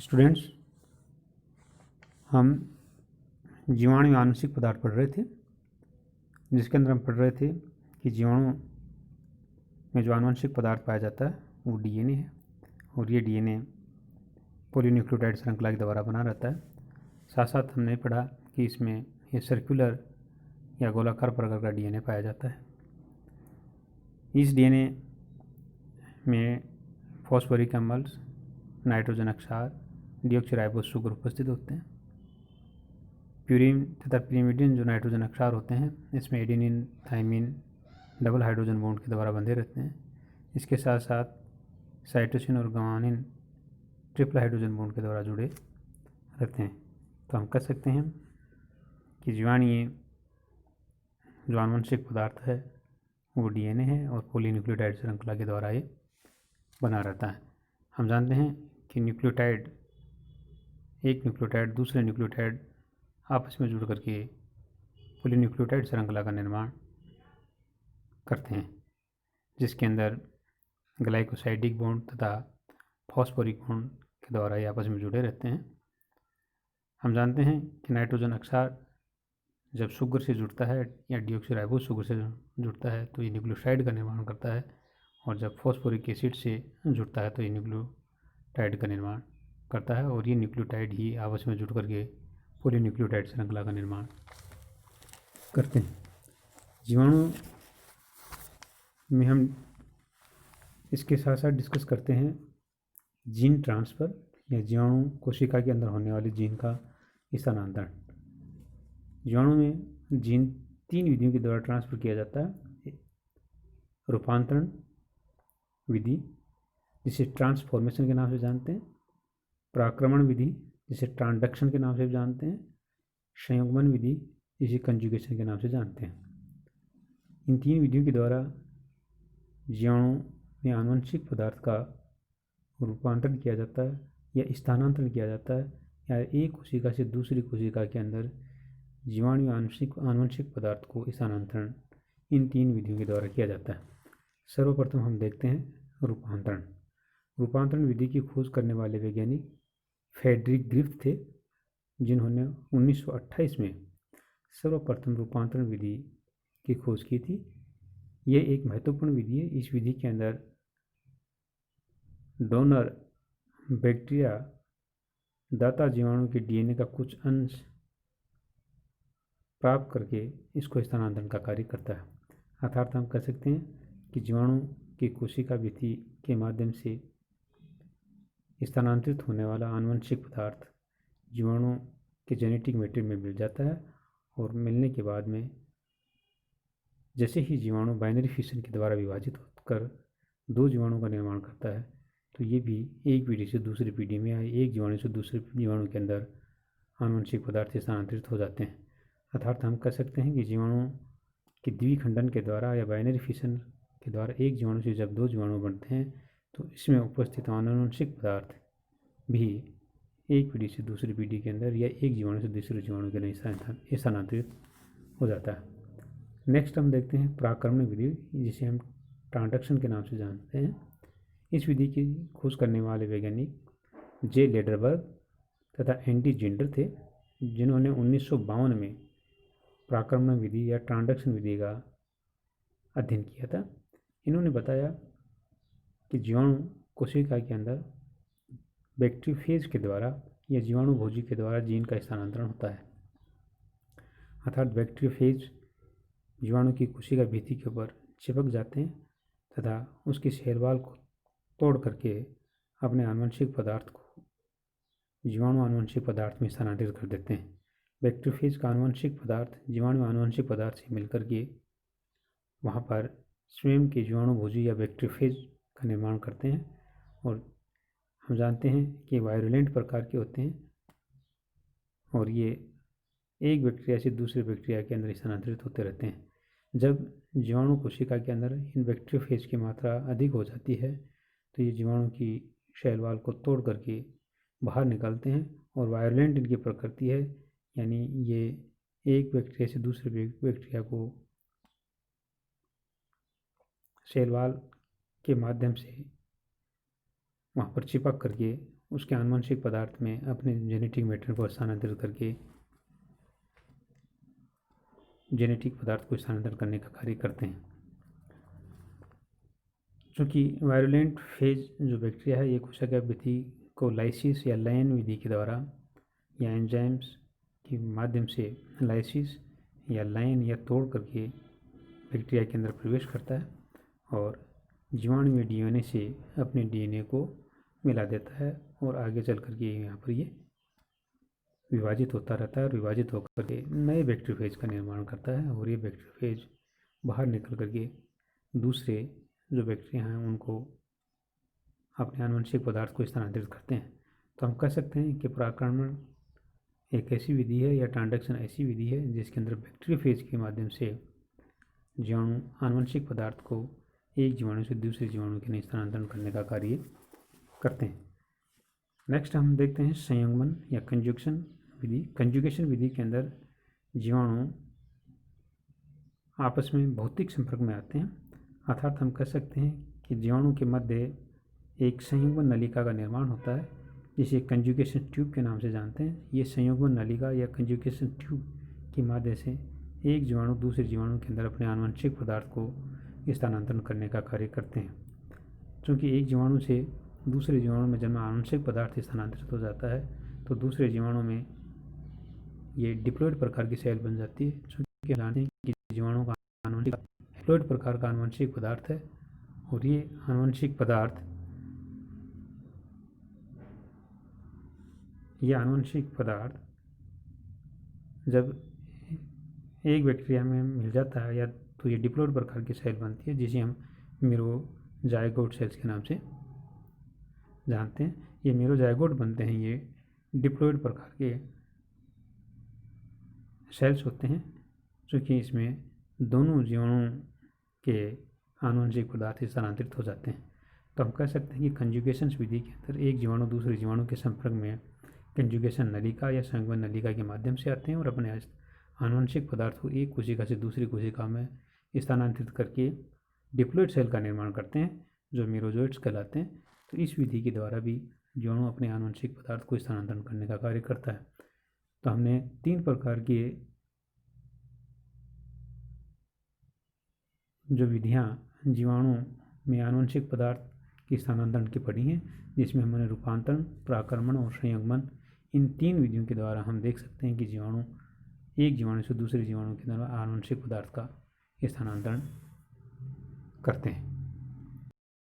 Students, हम जीवाणु आनुवंशिक पदार्थ पढ़ रहे थे, जिसके अंदर हम पढ़ रहे थे कि जीवाणु में जो आनुवंशिक पदार्थ पाया जाता है वो डीएनए है, और ये डीएनए पॉलीन्यूक्लियोटाइड श्रृंखला के द्वारा बना रहता है। साथ साथ हमने पढ़ा कि इसमें ये सर्कुलर या गोलाकार प्रकार का डीएनए पाया जाता है। इस डीएनए में फॉस्फोरिक एम्बल्स, नाइट्रोजन अक्षार, डीऑक्सीराइबोस शुगर उपस्थित होते हैं। प्यूरिन तथा pyrimidine जो नाइट्रोजन अक्षार होते हैं, इसमें adenine, thymine double hydrogen bond के द्वारा बंधे रहते हैं। इसके साथ साथ साइटोसिन और ग्वानिन ट्रिपल हाइड्रोजन बॉन्ड के द्वारा जुड़े रहते हैं। तो हम कह सकते हैं कि जीवाणु जो आनुवंशिक पदार्थ है वो डीएनए है और पॉलीन्यूक्लियोटाइड श्रृंखला के द्वारा ये बना रहता है। हम जानते हैं कि न्यूक्लियोटाइड, एक न्यूक्लियोटाइड दूसरे न्यूक्लियोटाइड आपस में जुड़ करके पॉलीन्यूक्लियोटाइड श्रृंखला का निर्माण करते हैं, जिसके अंदर ग्लाइकोसाइडिक बॉन्ड तथा फॉस्फोरिक बॉन्ड के द्वारा ये आपस में जुड़े रहते हैं। हम जानते हैं कि नाइट्रोजन अक्षार जब शुगर से जुड़ता है या डीऑक्सीराइबोस शुगर से जुड़ता है तो ये न्यूक्लियोसाइड का निर्माण करता है, और जब फॉस्फोरिक एसिड से जुड़ता है तो ये न्यूक्लियोटाइड का निर्माण करता है, और ये न्यूक्लियोटाइड ही आपस में जुड़ करके पॉलीन्यूक्लियोटाइड श्रृंखला का निर्माण करते हैं। जीवाणु में हम इसके साथ साथ डिस्कस करते हैं जीन ट्रांसफ़र या जीवाणु कोशिका के अंदर होने वाले जीन का स्थानांतरण। जीवाणु में जीन 3 विधियों के द्वारा ट्रांसफ़र किया जाता है। रूपांतरण विधि, जिसे ट्रांसफॉर्मेशन के नाम से जानते हैं, पराक्रमण विधि, जिसे ट्रांसडक्शन के नाम से जानते हैं, संयुग्मन विधि, जिसे कंजुगेशन के नाम से जानते हैं। इन 3 विधियों के द्वारा जीवाणु में आनुवंशिक पदार्थ का रूपांतरण किया जाता है या स्थानांतरण किया जाता है, या एक कोशिका से दूसरी कोशिका के अंदर जीवाणु आनुवंशिक पदार्थ को स्थानांतरण इन 3 विधियों के द्वारा किया जाता है। सर्वप्रथम हम देखते हैं रूपांतरण। रूपांतरण विधि की खोज करने वाले वैज्ञानिक फ्रेडरिक ग्रिफ्थ थे, जिन्होंने 1928 में सर्वप्रथम रूपांतरण विधि की खोज की थी। ये एक महत्वपूर्ण विधि है। इस विधि के अंदर डोनर बैक्टीरिया दाता जीवाणु के डीएनए का कुछ अंश प्राप्त करके इसको स्थानांतरण का कार्य करता है। अर्थात हम कह सकते हैं कि जीवाणु की कोशिका भित्ति के माध्यम से स्थानांतरित होने वाला आनुवंशिक पदार्थ जीवाणु के जेनेटिक मैटेरियल में मिल जाता है, और मिलने के बाद में जैसे ही जीवाणु बाइनरी फिशन के द्वारा विभाजित होकर 2 जीवाणु का निर्माण करता है, तो ये भी एक पीढ़ी से दूसरी पीढ़ी में या एक जीवाणु से दूसरे जीवाणु के अंदर आनुवंशिक पदार्थ स्थानांतरित हो जाते हैं। अर्थात हम कह सकते हैं कि जीवाणु के द्विखंडन के द्वारा या बाइनरी फिशन के द्वारा एक जीवाणु से जब 2 जीवाणु बनते हैं, तो इसमें उपस्थित आनुवंशिक पदार्थ भी एक पीढ़ी से दूसरी पीढ़ी के अंदर या एक जीवाणु से दूसरे जीवाणु के अंदर स्थानांतरित हो जाता है। नेक्स्ट हम देखते हैं पराक्रमण विधि, जिसे हम ट्रांसडक्शन के नाम से जानते हैं। इस विधि की खोज करने वाले वैज्ञानिक जे लेडरबर्ग तथा एंडी जिंडर थे, जिन्होंने 1952 में पराक्रमण विधि या ट्रांसडक्शन विधि का अध्ययन किया था। इन्होंने बताया कि जीवाणु कोशिका के अंदर बैक्टीरियोफेज के द्वारा या जीवाणु भोजी के द्वारा जीन का स्थानांतरण होता है। अर्थात बैक्टीरियोफेज जीवाणु की कोशिका भित्ति के ऊपर चिपक जाते हैं तथा उसकी सेलवाल को तोड़ करके अपने आनुवंशिक पदार्थ को जीवाणु आनुवंशिक पदार्थ में स्थानांतरित कर देते हैं। बैक्टीरियोफेज का आनुवंशिक पदार्थ जीवाणु आनुवंशिक पदार्थ से मिलकर के वहाँ पर स्वयं के जीवाणु भोजी या बैक्टीरियोफेज का निर्माण करते हैं, और हम जानते हैं कि वायरुलेंट प्रकार के होते हैं, और ये एक बैक्टीरिया से दूसरे बैक्टीरिया के अंदर स्थानांतरित होते रहते हैं। जब जीवाणु कोशिका के अंदर इन बैक्टीरियोफेज की मात्रा अधिक हो जाती है, तो ये जीवाणु की शैलवाल को तोड़ करके बाहर निकलते हैं, और वायरुलेंट इनकी प्रकृति है, यानी ये एक बैक्टीरिया से दूसरे बैक्टीरिया को शैलवाल के माध्यम से वहाँ पर चिपक करके उसके आनुवंशिक पदार्थ में अपने जेनेटिक मैटर को स्थानांतरित करके जेनेटिक पदार्थ को स्थानांतरित करने का कार्य करते हैं। चूँकि वायरुलेंट फेज जो बैक्टीरिया है ये कोशिका विधि को लाइसिस या लाइन विधि के द्वारा या एंजाइम्स के माध्यम से लाइसिस या लाइन या तोड़ करके बैक्टीरिया के अंदर प्रवेश करता है और जीवाणु में डीएनए से अपने डीएनए को मिला देता है और आगे चल करके यहाँ पर ये विभाजित होता रहता है और विभाजित होकर के नए बैक्टीरियोफेज का निर्माण करता है और ये बैक्टीरियोफेज बाहर निकल करके दूसरे जो बैक्टीरिया हैं उनको अपने आनुवंशिक पदार्थ को स्थानांतरित करते हैं। तो हम कह सकते हैं कि परागकण एक ऐसी विधि है या ट्रांसडक्शन ऐसी विधि है जिसके अंदर बैक्टीरियोफेज के माध्यम से जीवाणु आनुवंशिक पदार्थ को एक जीवाणु से दूसरे जीवाणु के स्थानांतरण करने का कार्य करते हैं। नेक्स्ट हम देखते हैं संयुग्मन या कंजुगेशन विधि। कंजुगेशन विधि के अंदर जीवाणु आपस में भौतिक संपर्क में आते हैं, अर्थात हम कह सकते हैं कि जीवाणु के मध्य एक संयुग्मन नलिका का निर्माण होता है जिसे कंजुगेशन ट्यूब के नाम से जानते हैं। ये संयुग्मन नलिका या कंजुगेशन ट्यूब के माध्यम से एक जीवाणु दूसरे जीवाणु के अंदर अपने आनुवंशिक पदार्थ को स्थानांतरण करने का कार्य करते हैं। चूँकि एक जीवाणु से दूसरे जीवाणु में जब आनुवंशिक पदार्थ स्थानांतरित हो जाता है तो दूसरे जीवाणु में ये डिप्लॉइड प्रकार की सेल बन जाती है। चूँकि जानते हैं कि जीवाणु का आनुवंशिक डिप्लॉइड प्रकार का आनुवंशिक पदार्थ है और ये आनुवंशिक पदार्थ जब एक बैक्टीरिया में मिल जाता है या तो ये डिप्लॉइड प्रकार की सेल बनती है जिसे हम मेरोजाइगोट सेल्स के नाम से जानते हैं। ये मेरोजाइगोट बनते हैं, ये डिप्लॉइड प्रकार के सेल्स होते हैं क्योंकि इसमें दोनों जीवाणु के आनुवंशिक पदार्थ स्थानांतरित हो जाते हैं। तो हम कह सकते हैं कि कंजुगेशन विधि के अंदर एक जीवाणु दूसरे जीवाणु के संपर्क में कंजुगेशन नलिका या संयुग्मन नलिका के माध्यम से आते हैं और अपने आनुवंशिक पदार्थ को एक कोशिका से दूसरी कोशिका में स्थानांतरित करके डिप्लॉइड सेल का निर्माण करते हैं जो मेरोजोइट्स कहलाते हैं। तो इस विधि के द्वारा भी जीवाणु अपने आनुवंशिक पदार्थ को स्थानांतरण करने का कार्य करता है। तो हमने 3 प्रकार की जो विधियाँ जीवाणु में आनुवंशिक पदार्थ के स्थानांतरण की पढ़ी हैं, जिसमें हमने रूपांतरण, पराक्रमण और संयुग्मन, इन 3 विधियों के द्वारा हम देख सकते हैं कि जीवाणु एक जीवाणु से दूसरे जीवाणु के अंदर आनुवंशिक पदार्थ का स्थानांतरण करते हैं।